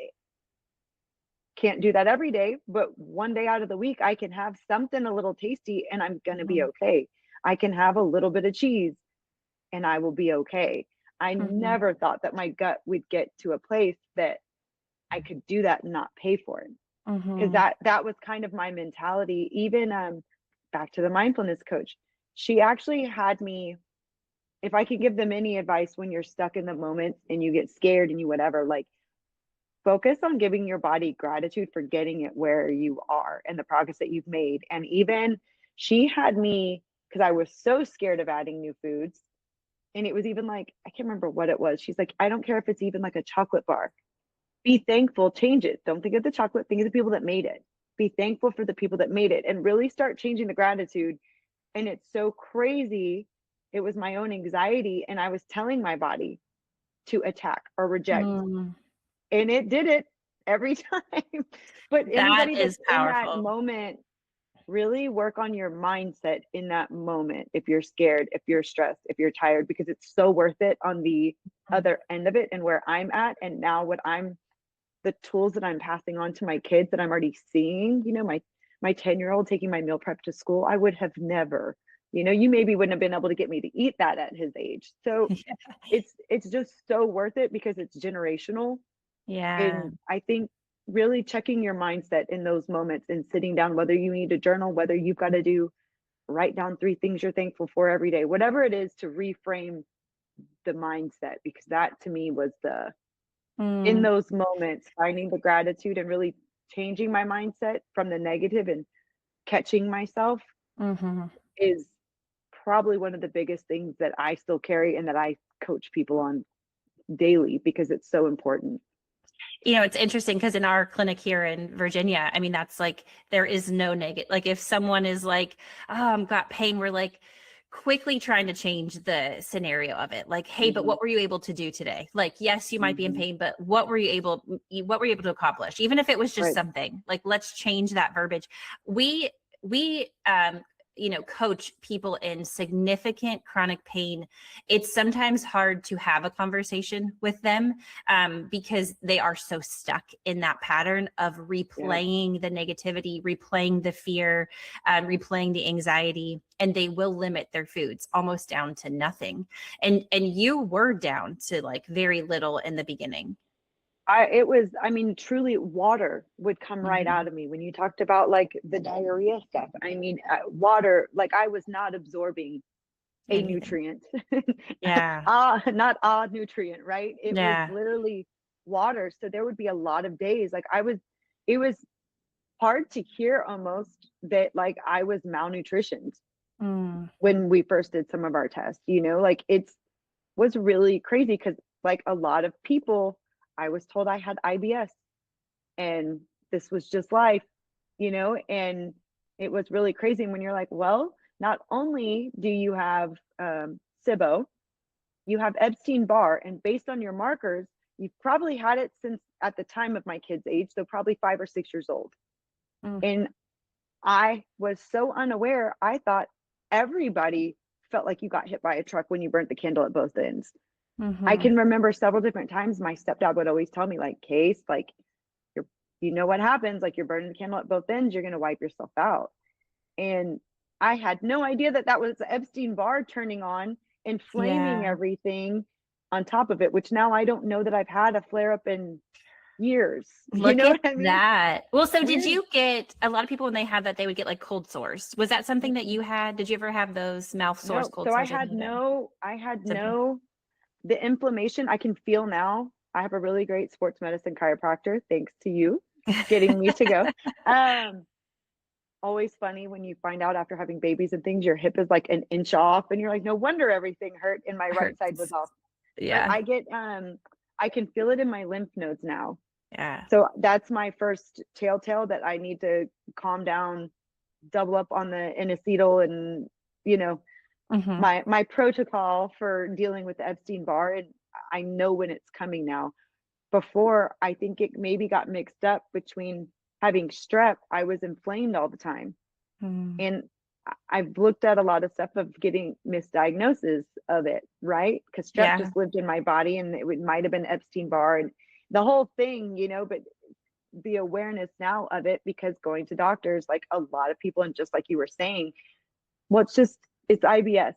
Can't do that every day, but one day out of the week, I can have something a little tasty and I'm going to be Mm-hmm. okay. I can have a little bit of cheese and I will be okay. I Mm-hmm. never thought that my gut would get to a place that I could do that and not pay for it. Because Mm-hmm. that was kind of my mentality. Even back to the mindfulness coach, she actually had me, if I could give them any advice when you're stuck in the moment and you get scared and you whatever, like focus on giving your body gratitude for getting it where you are and the progress that you've made. And even she had me, because I was so scared of adding new foods. And it was even like, I can't remember what it was. She's like, I don't care if it's even like a chocolate bar. Be thankful, change it. Don't think of the chocolate, think of the people that made it. Be thankful for the people that made it and really start changing the gratitude. And it's so crazy. It was my own anxiety. And I was telling my body to attack or reject. Mm. And it did it every time. But That anybody that's is in that powerful. moment, really work on your mindset in that moment. If you're scared, if you're stressed, if you're tired, because it's so worth it on the other end of it and where I'm at. And now the tools that I'm passing on to my kids that I'm already seeing, my 10-year-old taking my meal prep to school, I would have never, you maybe wouldn't have been able to get me to eat that at his age. So it's just so worth it because it's generational. Yeah. And I think really checking your mindset in those moments and sitting down, whether you need a journal, whether you've got to write down 3 things you're thankful for every day, whatever it is to reframe the mindset, because that to me was in Mm. those moments, finding the gratitude and really changing my mindset from the negative and catching myself Mm-hmm. is probably one of the biggest things that I still carry and that I coach people on daily because it's so important. It's interesting because in our clinic here in Virginia, I mean, that's like, there is no negative. Like, if someone is like, oh, I've got pain, we're like quickly trying to change the scenario of it. Like, hey, but Mhm, what were you able to do today? Like, yes, you might be in mhm. pain, but what were you able to accomplish? Even if it was just Right. something, like, let's change that verbiage. We coach people in significant chronic pain. It's sometimes hard to have a conversation with them because they are so stuck in that pattern of Yeah. replaying the negativity, replaying the fear, replaying the anxiety, and they will limit their foods almost down to nothing. And you were down to like very little in the beginning. I mean, truly water would come right Mm-hmm. out of me when you talked about like the diarrhea stuff. I mean, water, like I was not absorbing a Anything. nutrient, Yeah. not a nutrient, right? It was Yeah. literally water. So there would be a lot of days like it was hard to hear almost that like I was malnutritioned Mm. when we first did some of our tests, like it's was really crazy because like a lot of people, I was told I had IBS and this was just life, and it was really crazy when you're like, well, not only do you have SIBO, you have Epstein-Barr, and based on your markers, you've probably had it since at the time of my kids' age, so probably 5 or 6 years old. Mm, And I was so unaware. I thought everybody felt like you got hit by a truck when you burnt the candle at both ends. I mhm. can remember several different times my stepdad would always tell me, like, Case, like, you're, you know what happens, like, you're burning the candle at both ends, you're going to wipe yourself out. And I had no idea that that was the Epstein Barr turning on and flaming Yeah. everything on top of it, which now I don't know that I've had a flare up in years. You Look know at what I mean? that. Well, so did Weird. you get a lot of people when they have that, they would get like cold sores? Was that something that you had? Did you ever have those mouth sores, No, cold so sores, any of it? I had Symptom? no, the inflammation I can feel now. I have a really great sports medicine chiropractor, thanks to you getting me to go. Um, Always funny when you find out after having babies and things, your hip is like an inch off, and you're like, no wonder everything hurt. And my right side was Hurts. off. But Yeah. I can feel it in my lymph nodes now. Yeah. So that's my first telltale that I need to calm down, double up on the inositol, and you know, Hmm. my protocol for dealing with the Epstein Barr. And I know when it's coming now. Before, I think it maybe got mixed up between having strep. I was inflamed all the time. Mm. And I've looked at a lot of stuff of getting misdiagnoses of it, right? Because strep Yeah. just lived in my body, and might have been Epstein Barr and the whole thing, but the awareness now of it, because going to doctors, like a lot of people, and just like you were saying, well, it's IBS.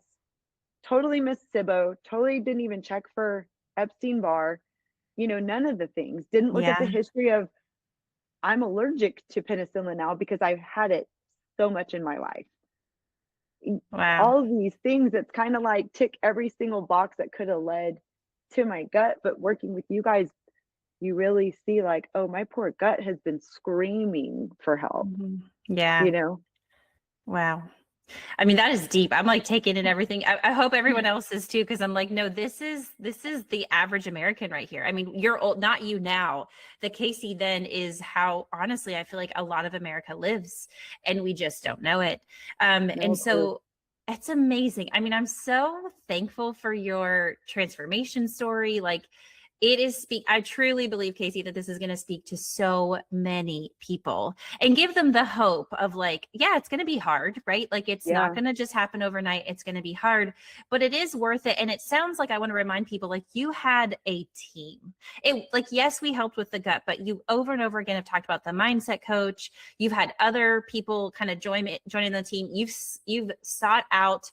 Totally missed SIBO, totally didn't even check for Epstein Barr, none of the things. Didn't look at the Yeah. history of I'm allergic to penicillin now because I've had it so much in my life. Wow. All of these things, it's kind of like tick every single box that could have led to my gut. But working with you guys, you really see like, oh, my poor gut has been screaming for help, Mhm. Yeah. you know? Wow. I mean, that is deep. I'm like taking in everything. I hope everyone else is too, because I'm like, no, this is the average American right here. I mean, you're old, not you now. The Casey then is how honestly I feel like a lot of America lives, and we just don't know it. No And clue. so it's amazing. I mean, I'm so thankful for your transformation story. Like it is I truly believe, Casey, that this is going to speak to so many people and give them the hope of like, yeah, it's going to be hard, right? Like it's not Yeah. going to just happen overnight. It's going to be hard, but it is worth it. And it sounds like I want to remind people like you had a team. It like, yes, we helped with the gut, but you over and over again have talked about the mindset coach. You've had other people kind of joining the team. You've sought out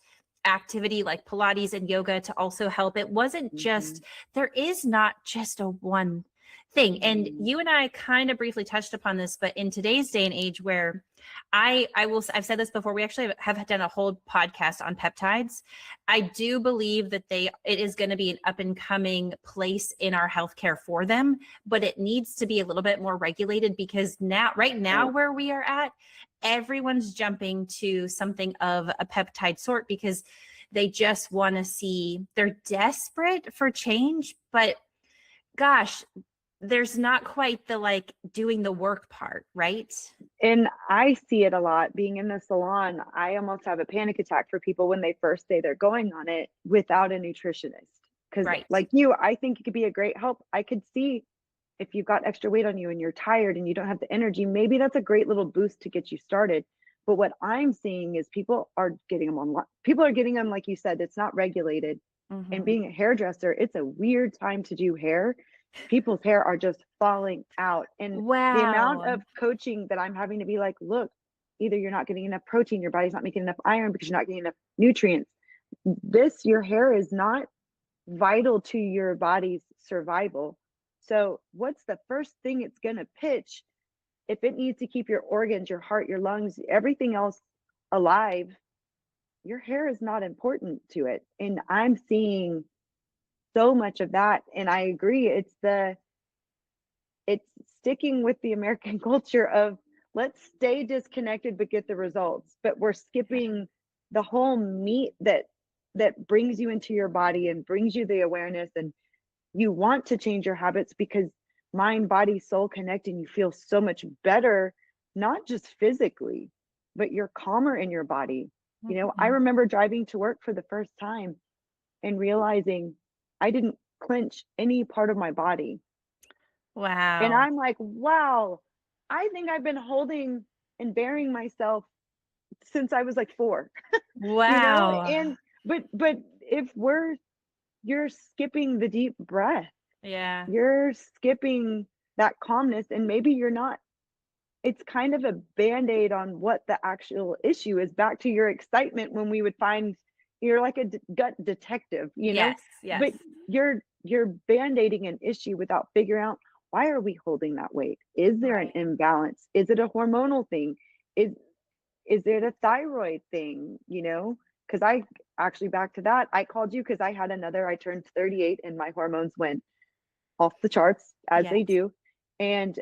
activity like Pilates and yoga to also help. It wasn't Mm-hmm. just, there is not just a one thing. And Mm-hmm. you and I kind of briefly touched upon this, but in today's day and age where I've said this before, we actually have done a whole podcast on peptides. I do believe that it is going to be an up and coming place in our healthcare for them, but it needs to be a little bit more regulated because right now Right. where we are at, everyone's jumping to something of a peptide sort because they just want to see, they're desperate for change, but gosh, there's not quite the like doing the work part, right? And I see it a lot being in the salon. I almost have a panic attack for people when they first say they're going on it without a nutritionist. Because, Right. like you, I think it could be a great help. I could see if you've got extra weight on you and you're tired and you don't have the energy, maybe that's a great little boost to get you started. But what I'm seeing is people are getting them online. People are getting them, like you said, it's not regulated. And Mm-hmm. being a hairdresser, it's a weird time to do hair. People's hair are just falling out. And the amount Wow. of coaching that I'm having to be like, look, either you're not getting enough protein, your body's not making enough iron because you're not getting enough nutrients. Your hair is not vital to your body's survival. So, what's the first thing it's going to pitch if it needs to keep your organs, your heart, your lungs, everything else alive? Your hair is not important to it. And I'm seeing so much of that. And I agree. It's sticking with the American culture of let's stay disconnected but get the results. But we're skipping the whole meat that brings you into your body and brings you the awareness, and you want to change your habits because mind, body, soul connect, and you feel so much better, not just physically, but you're calmer in your body. I Mm-hmm. remember driving to work for the first time and realizing I didn't clench any part of my body. And Wow. I'm like, wow, I think I've been holding and bearing myself since I was like 4, you know? Wow. But if you're skipping the deep breath, Yeah. you're skipping that calmness, and maybe you're not, it's kind of a band-aid on what the actual issue is. Back to your excitement when we would find, you're like a gut detective, you know, Yes. Yes. but you're band-aiding an issue without figuring out, why are we holding that weight? Is there an Right. imbalance? Is it a hormonal thing? is is it a thyroid thing, you know? Because I actually, back to that, I called you because I turned 38 and my hormones went off the charts, as Yes. they do. And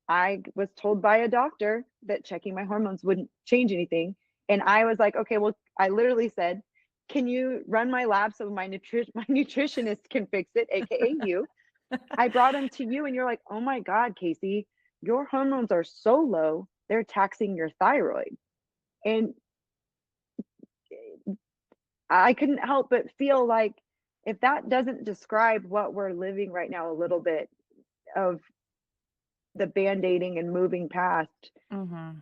I was told by a doctor that checking my hormones wouldn't change anything. And I was like, okay, well, I literally said, can you run my lab so my nutritionist can fix it, aka you? I brought him to you, and you're like, oh my God, Casey, your hormones are so low, they're taxing your thyroid. And I couldn't help but feel like, if that doesn't describe what we're living right now a little bit of the band-aiding and moving past, Mm-hmm.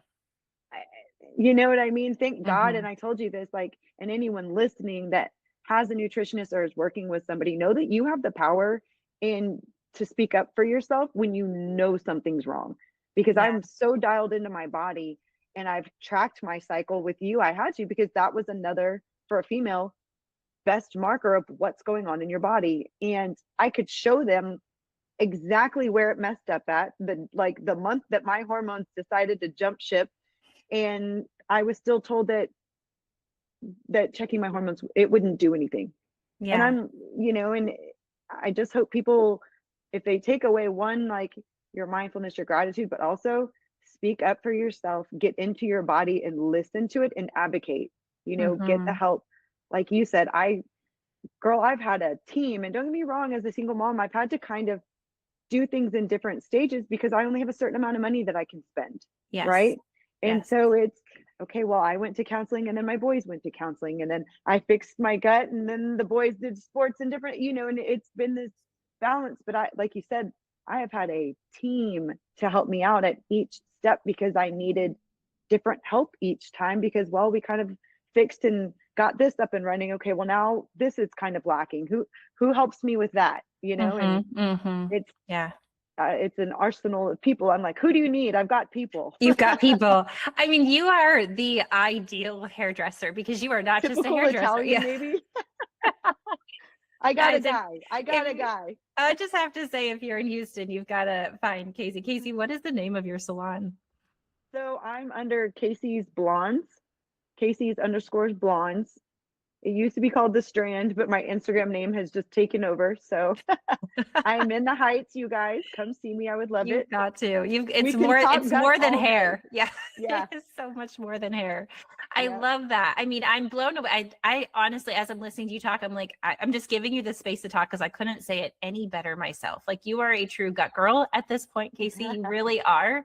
you know what I mean? Thank God. Mm-hmm. And I told you this, like, and anyone listening that has a nutritionist or is working with somebody, know that you have the power and to speak up for yourself when you know something's wrong. Because Yeah. I'm so dialed into my body, and I've tracked my cycle with you. I had to, because that was another, for a female, best marker of what's going on in your body. And I could show them exactly where it messed up at, the month that my hormones decided to jump ship. And I was still told that checking my hormones, it wouldn't do anything. And Yeah. I'm, you know, and I just hope people, if they take away one, like your mindfulness, your gratitude, but also speak up for yourself, get into your body and listen to it and advocate, you know, get the Mm-hmm. help. Like you said, I've had a team, and don't get me wrong, as a single mom, I've had to kind of do things in different stages because I only have a certain amount of money that I can spend, Yes. right? And Yes. so it's okay, well, I went to counseling, and then my boys went to counseling, and then I fixed my gut, and then the boys did sports and different, you know, and it's been this balance. But I, like you said, I have had a team to help me out at each step because I needed different help each time, because, well, we kind of fixed and got this up and running. Okay, well, now this is kind of lacking. Who helps me with that, you know? And Mm-hmm. Mm-hmm. it's Yeah. it's an arsenal of people. I'm like, who do you need? I've got people. You've got people. I mean, you are the ideal hairdresser because you are not just a Typical hairdresser. Italian, Yeah. maybe. I got a Guys, if guy. I got a if guy. I just have to say, if you're in Houston, you've got to find Casey. Casey, what is the name of your salon? So I'm under Casey's Blondes. Casey's underscores Blondes. It used to be called The Strand, but my Instagram name has just taken over. So I'm in the Heights, you guys. Come see me. I would love You've it. got to. You've We can talk it's guts more than all day. hair. Yeah. Yeah. It is so much more than hair. I Yeah. love that. I mean, I'm blown away. I honestly, as I'm listening to you talk, I'm like, I'm just giving you the space to talk because I couldn't say it any better myself. Like, you are a true gut girl at this point, Casey. You really are.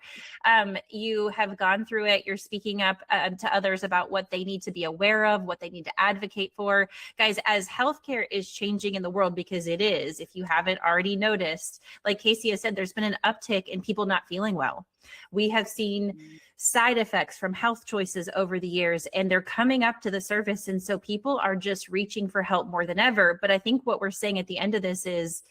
You have gone through it. You're speaking up to others about what they need to be aware of, what they need to advocate for. Guys, as healthcare is changing in the world, because it is, if you haven't already noticed, like Casey has said, there's been an uptick in people not feeling well. We have seen side effects from health choices over the years, and they're coming up to the surface. And so people are just reaching for help more than ever. But I think what we're saying at the end of this is,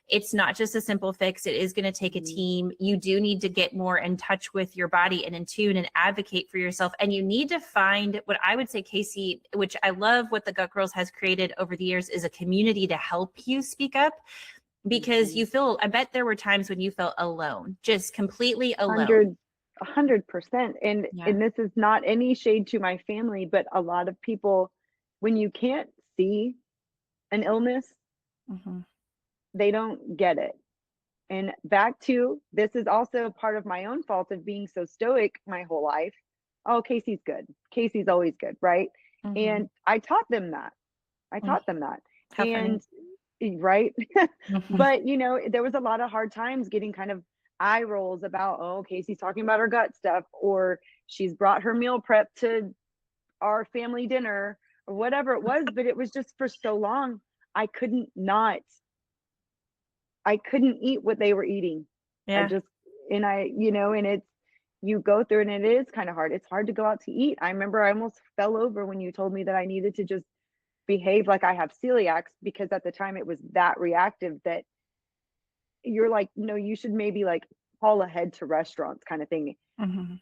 it's not just a simple fix. It is going to take a team. You do need to get more in touch with your body and in tune and advocate for yourself. And you need to find, what I would say, Casey, which I love what the Gut Girls has created over the years, is a community to help you speak up, because you feel, I bet there were times when you felt alone, just completely alone. 100%. Yeah. And this is not any shade to my family, but a lot of people, when you can't see an illness, Mm-hmm. they don't get it. And back to, this is also part of my own fault of being so stoic my whole life. Oh, Casey's good. Casey's always good, right? Mm-hmm. And I taught them that. I Mm. taught them that. How funny. And right. Mm-hmm. But you know, there was a lot of hard times getting kind of eye rolls about, oh, Casey's talking about her gut stuff, or she's brought her meal prep to our family dinner, or whatever it was. But it was just, for so long, I couldn't eat what they were eating. I Yeah. just, and I, and it's, you go through, and it is kind of hard. It's hard to go out to eat. I remember I almost fell over when you told me that I needed to just behave like I have celiacs, because at the time it was that reactive that you're like, no, you should maybe like call ahead to restaurants kind of thing. Mhm.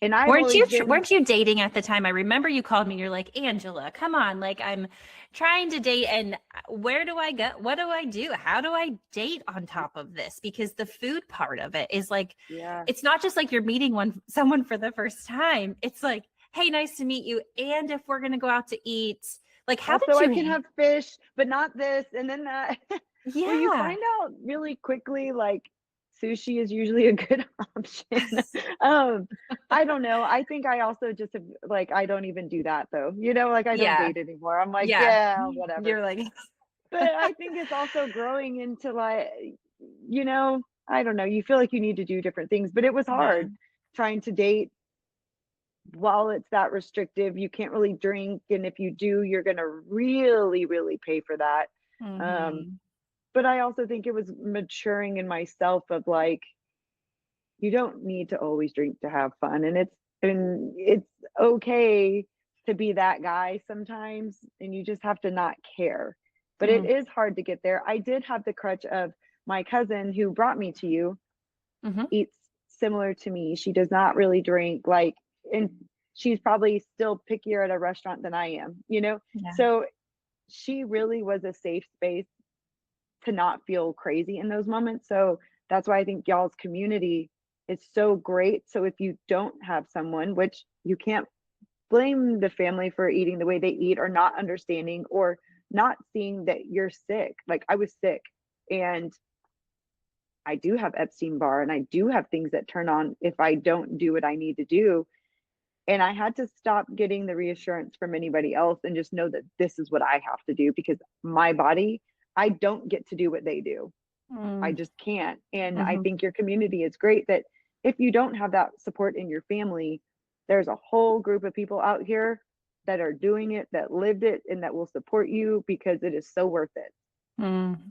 And I've always been, Weren't you dating at the time? I remember you called me and you're like, Angela, come on. Like, I'm trying to date, and where do I go? What do I do? How do I date on top of this? Because the food part of it is like, yeah. it's not just like you're meeting someone for the first time. It's like, hey, nice to meet you. And if we're gonna go out to eat, like, how did Also, I you can have fish, but not this, and then that. Well, you Yeah. find out really quickly, like sushi is usually a good option. I don't know. I think I also just have, like, I don't even do that though. Like I don't Yeah. date anymore. I'm like, Yeah. yeah, whatever. You're like, But I think it's also growing into like, you know, I don't know. You feel like you need to do different things, but it was yeah. hard trying to date while it's that restrictive. You can't really drink, and if you do, you're going to really, really pay for that. Um, Mhm. but I also think it was maturing in myself of like, you don't need to always drink to have fun, and it's okay to be that guy sometimes, and you just have to not care. But it Mm. is hard to get there. I did have the crutch of my cousin who brought me to you Mhm. eats similar to me. She does not really drink, like, and she's probably still pickier at a restaurant than I am. Yeah. So she really was a safe space to not feel crazy in those moments. So that's why I think y'all's community is so great. So if you don't have someone, which you can't blame the family for eating the way they eat, or not understanding, or not seeing that you're sick. Like I was sick, and I do have Epstein-Barr, and I do have things that turn on if I don't do what I need to do. And I had to stop getting the reassurance from anybody else and just know that this is what I have to do, because my body, I don't get to do what they do. I Mm. just can't. And I Mhm. think your community is great that if you don't have that support in your family, there's a whole group of people out here that are doing it, that lived it, and that will support you, because it is so worth it.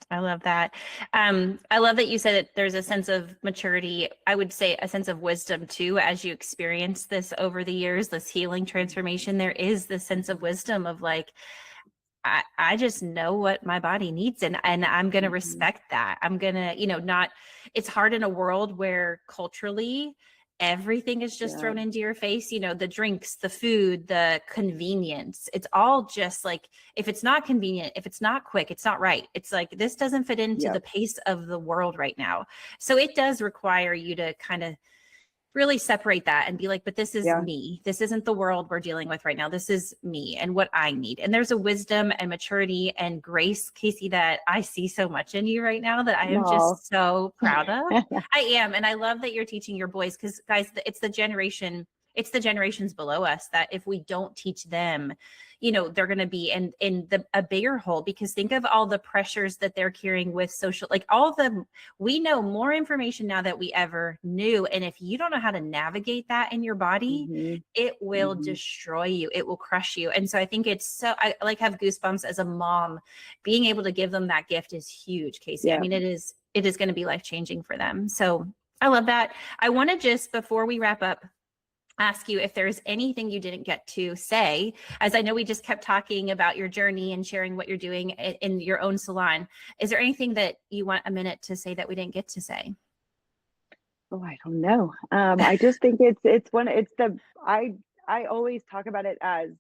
I love that. I love that you said that there's a sense of maturity. I would say a sense of wisdom too, as you experience this over the years, this healing transformation. There is this sense of wisdom of like, I just know what my body needs, and I'm going to Mhm. respect that. I'm going to, not, it's hard in a world where culturally everything is just Yeah. thrown into your face, the drinks, the food, the convenience. It's all just like, if it's not convenient, if it's not quick, it's not right. It's like, this doesn't fit into the Yep. pace of the world right now. So it does require you to kind of really separate that and be like, but this is Yeah. me. This isn't the world we're dealing with right now. This is me and what I need. And there's a wisdom and maturity and grace, Casey, that I see so much in you right now that I am No. just so proud of. I am. And I love that you're teaching your boys, because guys, it's the generations below us that if we don't teach them, they're going to be in a bigger hole, because think of all the pressures that they're carrying with social, like we know more information now that we ever knew. And if you don't know how to navigate that in your body, Hmm. it will Hmm. destroy you. It will crush you. And so I think I like have goosebumps as a mom. Being able to give them that gift is huge, Casey. I Yeah. mean, it is going to be life-changing for them. So I love that. I want to just, before we wrap up, ask you if there's anything you didn't get to say, as I know we just kept talking about your journey and sharing what you're doing in your own salon. Is there anything that you want a minute to say that we didn't get to say? Oh, I don't know. I just think I always talk about it as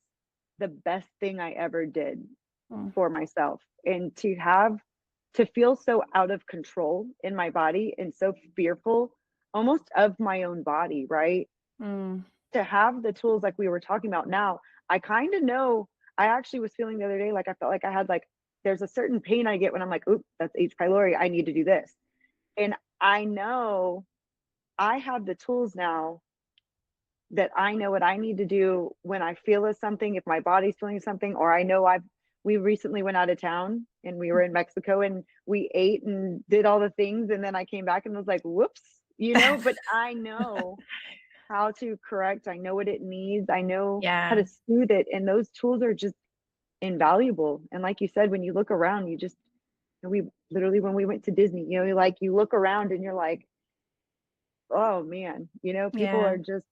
the best thing I ever did Mm, for myself, and to feel so out of control in my body and so fearful almost of my own body, right? mm, To have the tools like we were talking about now, I kind of know. I actually was feeling the other day like I felt like I had, like, there's a certain pain I get when I'm like, oop, that's H. pylori. I need to do this. And I know I have the tools now that I know what I need to do when I feel something, if my body's feeling something, or I know we recently went out of town and we were in Mexico and we ate and did all the things. And then I came back and was like, whoops, but I know how to correct. I know what it needs. I know how yeah. to soothe it. And those tools are just invaluable. And like you said, when you look around, we literally, when we went to Disney, like you look around and you're like, oh man, people Yeah. are just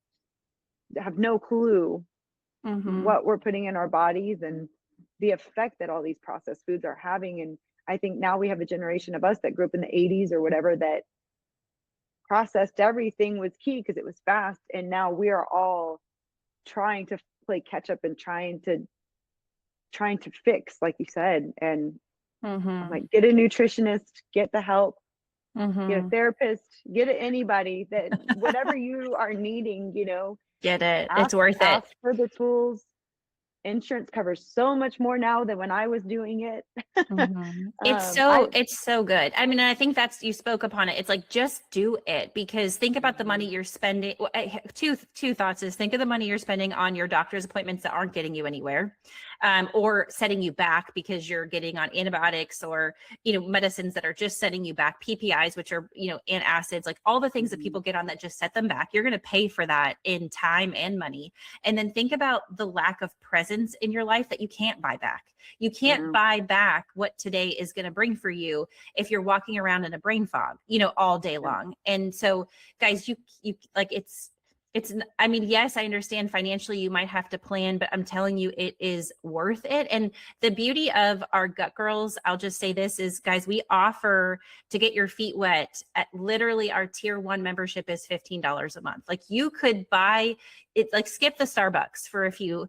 have no clue Mm-hmm. what we're putting in our bodies and the effect that all these processed foods are having. And I think now we have a generation of us that grew up in the 80s or whatever, that processed everything was key because it was fast. And now we are all trying to play catch up and trying to fix, like you said. And I'm Mm-hmm. like, get a nutritionist, get the help, get a Mm-hmm. therapist, get anybody that whatever you are needing, Get it. It's ask worth it. ask for the tools. Insurance covers so much more now than when I was doing it. I It's so good. I mean, I think you spoke upon it. It's like, just do it, because think about the money you're spending. Two thoughts is, think of the money you're spending on your doctor's appointments that aren't getting you anywhere, or setting you back because you're getting on antibiotics or, medicines that are just setting you back, PPIs, which are, antacids, like all the things that people get on that just set them back. You're going to pay for that in time and money. And then think about the lack of presence in your life that you can't buy back. You can't yeah, buy back what today is going to bring for you if you're walking around in a brain fog, all day yeah, long. And so, guys, you like, I mean, yes, I understand financially you might have to plan, but I'm telling you, it is worth it. And the beauty of our Gut Girls, I'll just say this is, guys, we offer to get your feet wet at literally our tier 1 membership is $15 a month. Like, you could buy it, like skip the Starbucks for a few,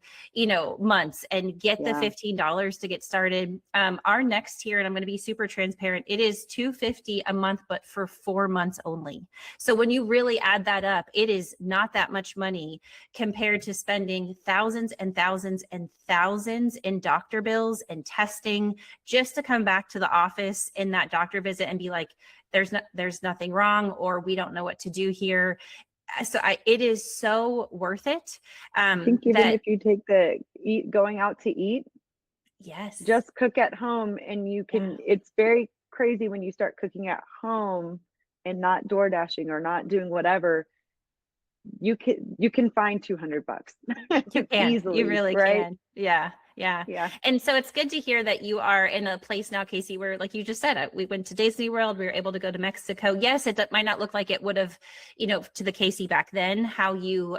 months and get the yeah. $15 to get started. Our next tier, and I'm going to be super transparent, it is $250 a month, but for 4 months only. So when you really add that up, it is not that much money compared to spending thousands and thousands and thousands in doctor bills and testing just to come back to the office in that doctor visit and be like, there's nothing wrong, or we don't know what to do here. So it is so worth it. I think even That if you take going out to eat, Yes. just cook at home, and Yeah. it's very crazy when you start cooking at home and not door dashing or not doing whatever. You can find $200 You easily, really right? can. Yeah. Yeah. Yeah, And so it's good to hear that you are in a place now, Casey, where, like you just said, we went to Disney World, we were able to go to Mexico. Yes, it might not look like it would have, to the Casey back then, how you,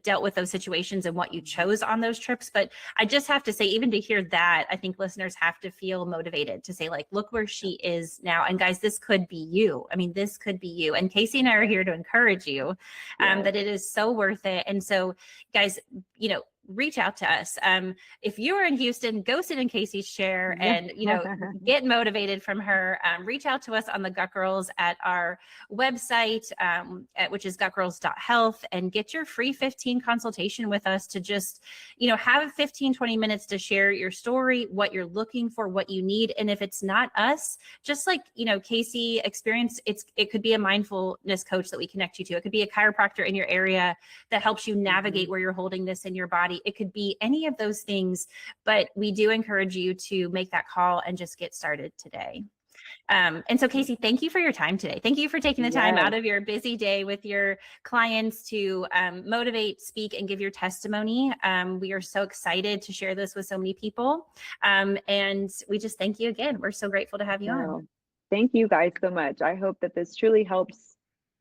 dealt with those situations and what you chose on those trips. But I just have to say, even to hear that, I think listeners have to feel motivated to say, like, look where she is now. And guys, this could be you. I mean, this could be you. And Casey and I are here to encourage you, yes, that it is so worth it. And so, guys, reach out to us. If you're in Houston, go sit in Casey's chair yeah. and, get motivated from her. Reach out to us on the Gut Girls at our website, which is gutgirls.health, and get your free 15 consultation with us to just, have 15-20 minutes to share your story, what you're looking for, what you need. And if it's not us, just like, Casey experienced, it could be a mindfulness coach that we connect you to. It could be a chiropractor in your area that helps you navigate where you're holding this in your body. It could be any of those things, but we do encourage you to make that call and just get started today. And so, Casey, thank you for your time today. Thank you for taking the time Yes. out of your busy day with your clients to motivate, speak, and give your testimony. We are so excited to share this with so many people. And we just thank you again. We're so grateful to have you on. Well, thank you guys so much. I hope that this truly helps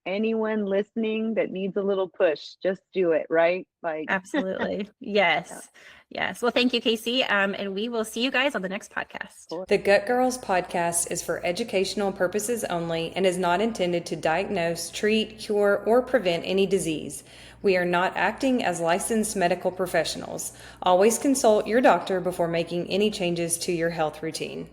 anyone listening that needs a little push. Just do it, right? Like, Absolutely. yeah, Yes. Yes. Well, thank you, Casey. And we will see you guys on the next podcast. The Gut Girls podcast is for educational purposes only and is not intended to diagnose, treat, cure, or prevent any disease. We are not acting as licensed medical professionals. Always consult your doctor before making any changes to your health routine.